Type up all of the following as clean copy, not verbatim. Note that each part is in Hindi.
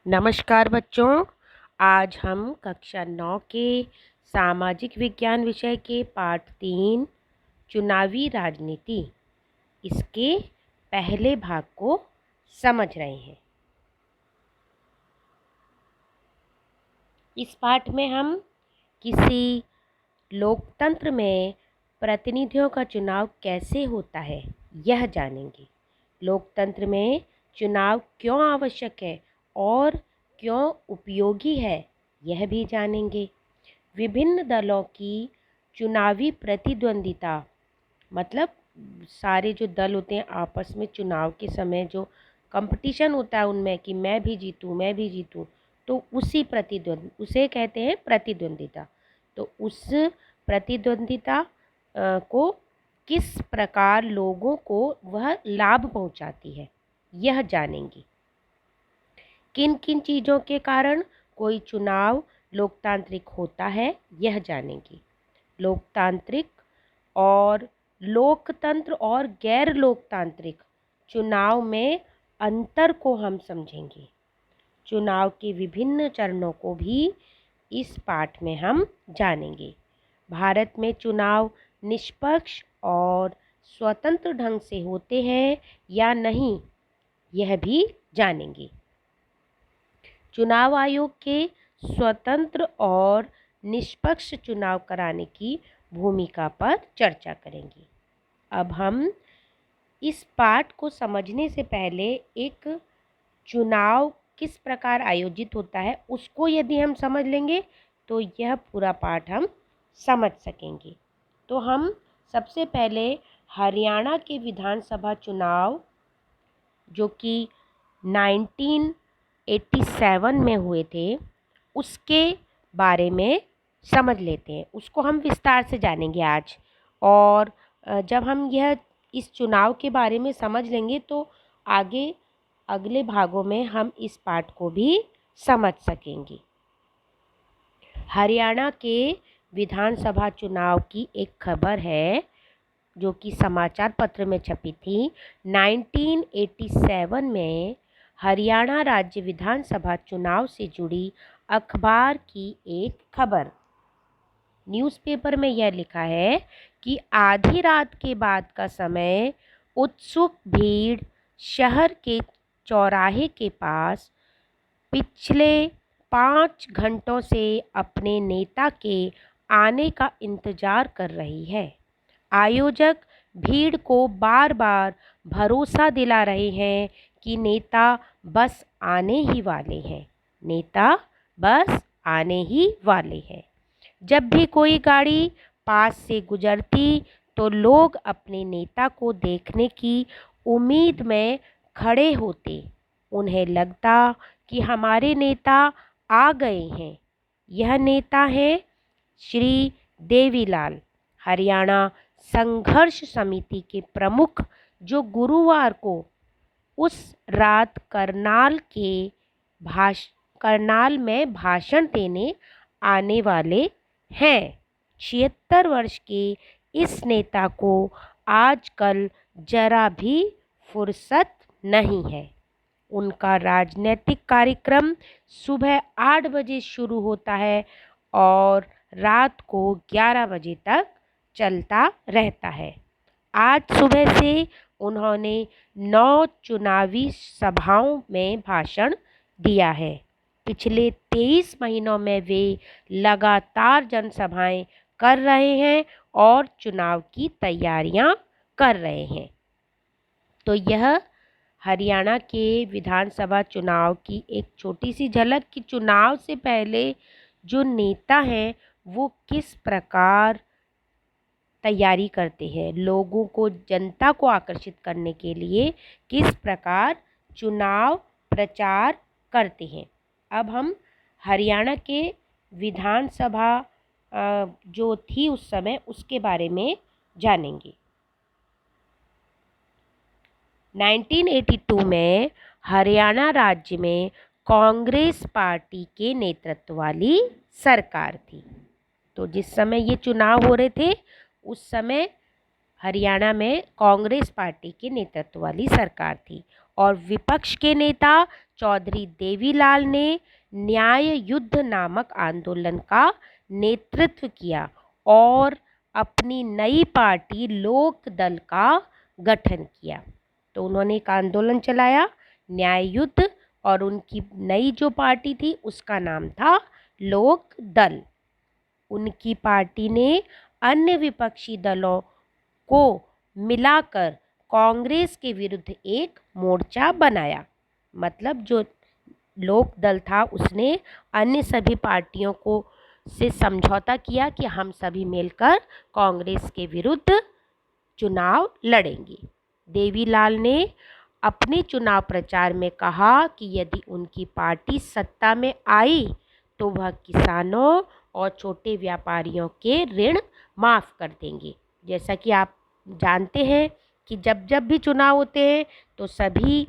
नमस्कार बच्चों। आज हम कक्षा 9 के सामाजिक विज्ञान विषय के पाठ 3 चुनावी राजनीति इसके पहले भाग को समझ रहे हैं। इस पाठ में हम किसी लोकतंत्र में प्रतिनिधियों का चुनाव कैसे होता है यह जानेंगे। लोकतंत्र में चुनाव क्यों आवश्यक है और क्यों उपयोगी है यह भी जानेंगे। विभिन्न दलों की चुनावी प्रतिद्वंदिता मतलब सारे जो दल होते हैं आपस में चुनाव के समय जो कंपटीशन होता है उनमें कि मैं भी जीतूं, तो उसे कहते हैं प्रतिद्वंदिता। तो उस प्रतिद्वंदिता को किस प्रकार लोगों को वह लाभ पहुंचाती है यह जानेंगे। किन किन चीज़ों के कारण कोई चुनाव लोकतांत्रिक होता है यह जानेंगे। लोकतांत्रिक और लोकतंत्र और गैर लोकतांत्रिक चुनाव में अंतर को हम समझेंगे। चुनाव के विभिन्न चरणों को भी इस पाठ में हम जानेंगे। भारत में चुनाव निष्पक्ष और स्वतंत्र ढंग से होते हैं या नहीं यह भी जानेंगे। चुनाव आयोग के स्वतंत्र और निष्पक्ष चुनाव कराने की भूमिका पर चर्चा करेंगे। अब हम इस पाठ को समझने से पहले एक चुनाव किस प्रकार आयोजित होता है उसको यदि हम समझ लेंगे तो यह पूरा पाठ हम समझ सकेंगे। तो हम सबसे पहले हरियाणा के विधानसभा चुनाव जो कि 1987 में हुए थे उसके बारे में समझ लेते हैं। उसको हम विस्तार से जानेंगे आज। और जब हम इस चुनाव के बारे में समझ लेंगे तो आगे अगले भागों में हम इस पाठ को भी समझ सकेंगे। हरियाणा के विधानसभा चुनाव की एक खबर है जो कि समाचार पत्र में छपी थी। 1987 में हरियाणा राज्य विधानसभा चुनाव से जुड़ी अखबार की एक खबर। न्यूज़पेपर में यह लिखा है कि आधी रात के बाद का समय उत्सुक भीड़ शहर के चौराहे के पास पिछले 5 घंटों से अपने नेता के आने का इंतजार कर रही है। आयोजक भीड़ को बार बार भरोसा दिला रहे हैं कि नेता बस आने ही वाले हैं, नेता बस आने ही वाले हैं। जब भी कोई गाड़ी पास से गुजरती तो लोग अपने नेता को देखने की उम्मीद में खड़े होते। उन्हें लगता कि हमारे नेता आ गए हैं। यह नेता है श्री देवीलाल, हरियाणा संघर्ष समिति के प्रमुख, जो गुरुवार को उस रात करनाल में भाषण देने आने वाले हैं। 76 वर्ष के इस नेता को आजकल जरा भी फुर्सत नहीं है। उनका राजनीतिक कार्यक्रम सुबह 8 बजे शुरू होता है और रात को 11 बजे तक चलता रहता है। आज सुबह से उन्होंने 9 चुनावी सभाओं में भाषण दिया है। पिछले 23 महीनों में वे लगातार जनसभाएं कर रहे हैं और चुनाव की तैयारियां कर रहे हैं। तो यह हरियाणा के विधानसभा चुनाव की एक छोटी सी झलक कि चुनाव से पहले जो नेता हैं वो किस प्रकार तैयारी करते हैं, लोगों को, जनता को आकर्षित करने के लिए किस प्रकार चुनाव प्रचार करते हैं। अब हम हरियाणा के विधानसभा जो थी उस समय उसके बारे में जानेंगे। 1982 में हरियाणा राज्य में कांग्रेस पार्टी के नेतृत्व वाली सरकार थी। तो जिस समय ये चुनाव हो रहे थे उस समय हरियाणा में कांग्रेस पार्टी के नेतृत्व वाली सरकार थी और विपक्ष के नेता चौधरी देवीलाल ने न्याय युद्ध नामक आंदोलन का नेतृत्व किया और अपनी नई पार्टी लोक दल का गठन किया। तो उन्होंने एक आंदोलन चलाया न्याय युद्ध, और उनकी नई जो पार्टी थी उसका नाम था लोक दल। उनकी पार्टी ने अन्य विपक्षी दलों को मिलाकर कांग्रेस के विरुद्ध एक मोर्चा बनाया। मतलब जो लोक दल था उसने अन्य सभी पार्टियों को से समझौता किया कि हम सभी मिलकर कांग्रेस के विरुद्ध चुनाव लड़ेंगे। देवीलाल ने अपने चुनाव प्रचार में कहा कि यदि उनकी पार्टी सत्ता में आई तो वह किसानों और छोटे व्यापारियों के ऋण माफ़ कर देंगे। जैसा कि आप जानते हैं कि जब जब भी चुनाव होते हैं तो सभी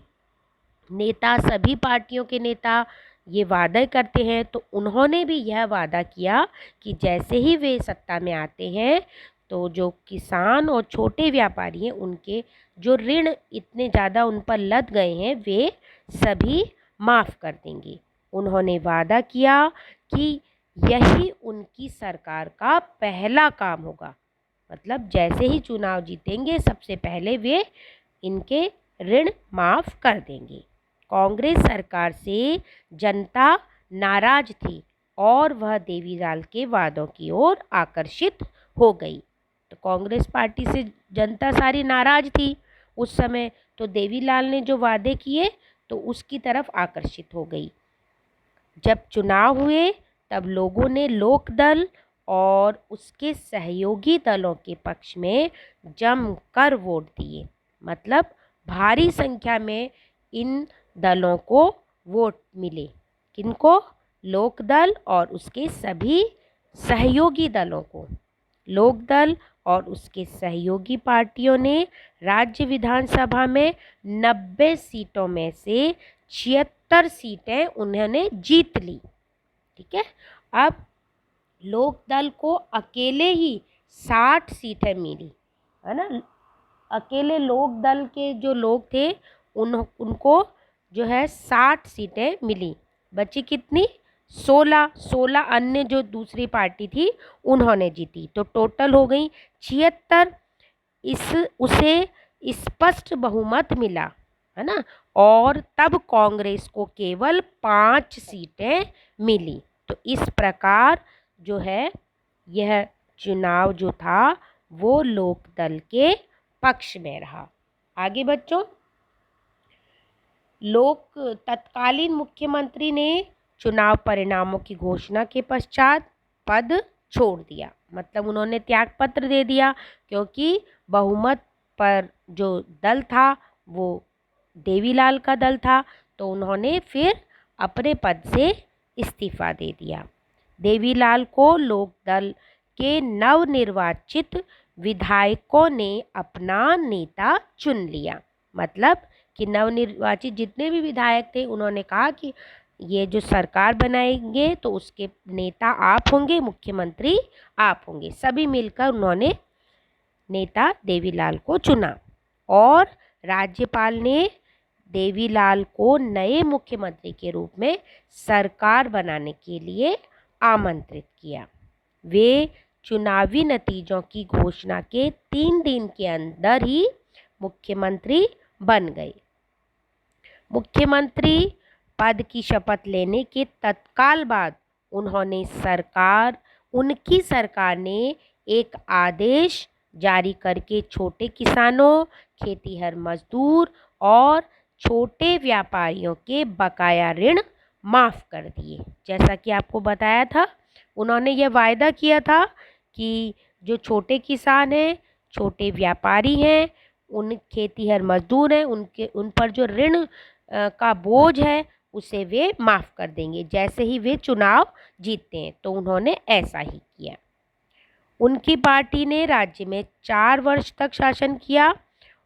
नेता, सभी पार्टियों के नेता ये वादा करते हैं। तो उन्होंने भी यह वादा किया कि जैसे ही वे सत्ता में आते हैं तो जो किसान और छोटे व्यापारी हैं उनके जो ऋण इतने ज़्यादा उन पर लद गए हैं वे सभी माफ़ कर देंगे। उन्होंने वादा किया कि यही उनकी सरकार का पहला काम होगा। मतलब जैसे ही चुनाव जीतेंगे सबसे पहले वे इनके ऋण माफ़ कर देंगे। कांग्रेस सरकार से जनता नाराज थी और वह देवीलाल के वादों की ओर आकर्षित हो गई। तो कांग्रेस पार्टी से जनता सारी नाराज थी उस समय, तो देवीलाल ने जो वादे किए तो उसकी तरफ आकर्षित हो गई। जब चुनाव हुए तब लोगों ने लोकदल और उसके सहयोगी दलों के पक्ष में जमकर वोट दिए। मतलब भारी संख्या में इन दलों को वोट मिले। किनको? लोकदल और उसके सभी सहयोगी दलों को। लोकदल और उसके सहयोगी पार्टियों ने राज्य विधानसभा में 90 सीटों में से 76 सीटें उन्होंने जीत ली। ठीक है। अब लोकदल को अकेले ही 60 सीटें मिली, है ना। अकेले लोकदल के जो लोग थे उनको जो है 60 सीटें मिली। बची कितनी? 16 अन्य जो दूसरी पार्टी थी उन्होंने जीती, तो टोटल हो गई 76। उसे स्पष्ट बहुमत मिला, है ना। और तब कांग्रेस को केवल 5 सीटें मिली। तो इस प्रकार जो है यह चुनाव जो था वो लोकदल के पक्ष में रहा। आगे बच्चों, तत्कालीन मुख्यमंत्री ने चुनाव परिणामों की घोषणा के पश्चात पद छोड़ दिया। मतलब उन्होंने त्याग पत्र दे दिया, क्योंकि बहुमत पर जो दल था वो देवीलाल का दल था, तो उन्होंने फिर अपने पद से इस्तीफा दे दिया। देवीलाल को लोकदल के नवनिर्वाचित विधायकों ने अपना नेता चुन लिया। मतलब कि नवनिर्वाचित जितने भी विधायक थे उन्होंने कहा कि ये जो सरकार बनाएंगे तो उसके नेता आप होंगे, मुख्यमंत्री आप होंगे। सभी मिलकर उन्होंने नेता देवीलाल को चुना और राज्यपाल ने देवीलाल को नए मुख्यमंत्री के रूप में सरकार बनाने के लिए आमंत्रित किया। वे चुनावी नतीजों की घोषणा के 3 दिन के अंदर ही मुख्यमंत्री बन गए। मुख्यमंत्री पद की शपथ लेने के तत्काल बाद उनकी सरकार ने एक आदेश जारी करके छोटे किसानों, खेतीहर मजदूर और छोटे व्यापारियों के बकाया ऋण माफ़ कर दिए। जैसा कि आपको बताया था, उन्होंने यह वायदा किया था कि जो छोटे किसान हैं, छोटे व्यापारी हैं, उन खेतीहर मजदूर हैं, उन पर जो ऋण का बोझ है उसे वे माफ़ कर देंगे जैसे ही वे चुनाव जीतते हैं। तो उन्होंने ऐसा ही किया। उनकी पार्टी ने राज्य में 4 वर्ष तक शासन किया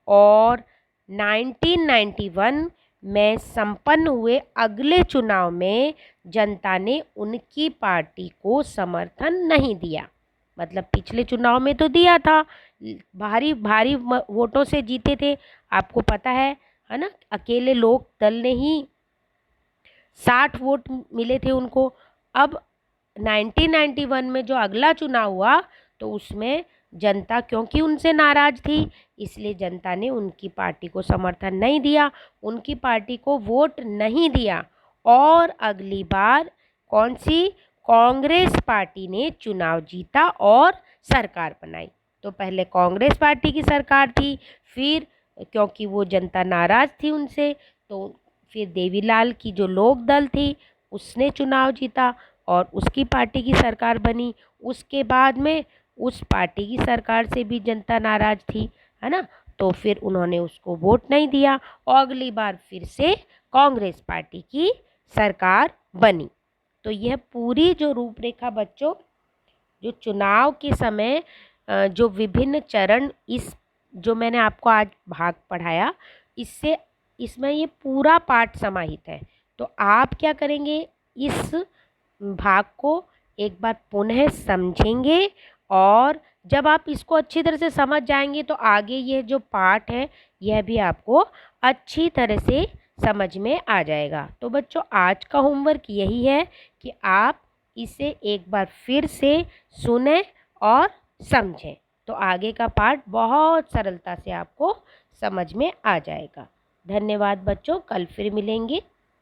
और 1991 में संपन्न हुए अगले चुनाव में जनता ने उनकी पार्टी को समर्थन नहीं दिया। मतलब पिछले चुनाव में तो दिया था, भारी भारी वोटों से जीते थे, आपको पता है ना। अकेले लोक दल ने ही 60 वोट मिले थे उनको। अब 1991 में जो अगला चुनाव हुआ तो उसमें जनता क्योंकि उनसे नाराज थी, इसलिए जनता ने उनकी पार्टी को समर्थन नहीं दिया, उनकी पार्टी को वोट नहीं दिया। और अगली बार कौन सी, कांग्रेस पार्टी ने चुनाव जीता और सरकार बनाई। तो पहले कांग्रेस पार्टी की सरकार थी, फिर क्योंकि वो जनता नाराज थी उनसे, तो फिर देवीलाल की जो लोक दल थी उसने चुनाव जीता और उसकी पार्टी की सरकार बनी। उसके बाद में उस पार्टी की सरकार से भी जनता नाराज थी, है ना, तो फिर उन्होंने उसको वोट नहीं दिया और अगली बार फिर से कांग्रेस पार्टी की सरकार बनी। तो यह पूरी जो रूपरेखा बच्चों, जो चुनाव के समय जो विभिन्न चरण, इस जो मैंने आपको आज भाग पढ़ाया, इससे इसमें ये पूरा पाठ समाहित है। तो आप क्या करेंगे, इस भाग को एक बार पुनः समझेंगे और जब आप इसको अच्छी तरह से समझ जाएंगे तो आगे ये जो पाठ है यह भी आपको अच्छी तरह से समझ में आ जाएगा। तो बच्चों आज का होमवर्क यही है कि आप इसे एक बार फिर से सुनें और समझें, तो आगे का पाठ बहुत सरलता से आपको समझ में आ जाएगा। धन्यवाद बच्चों, कल फिर मिलेंगे।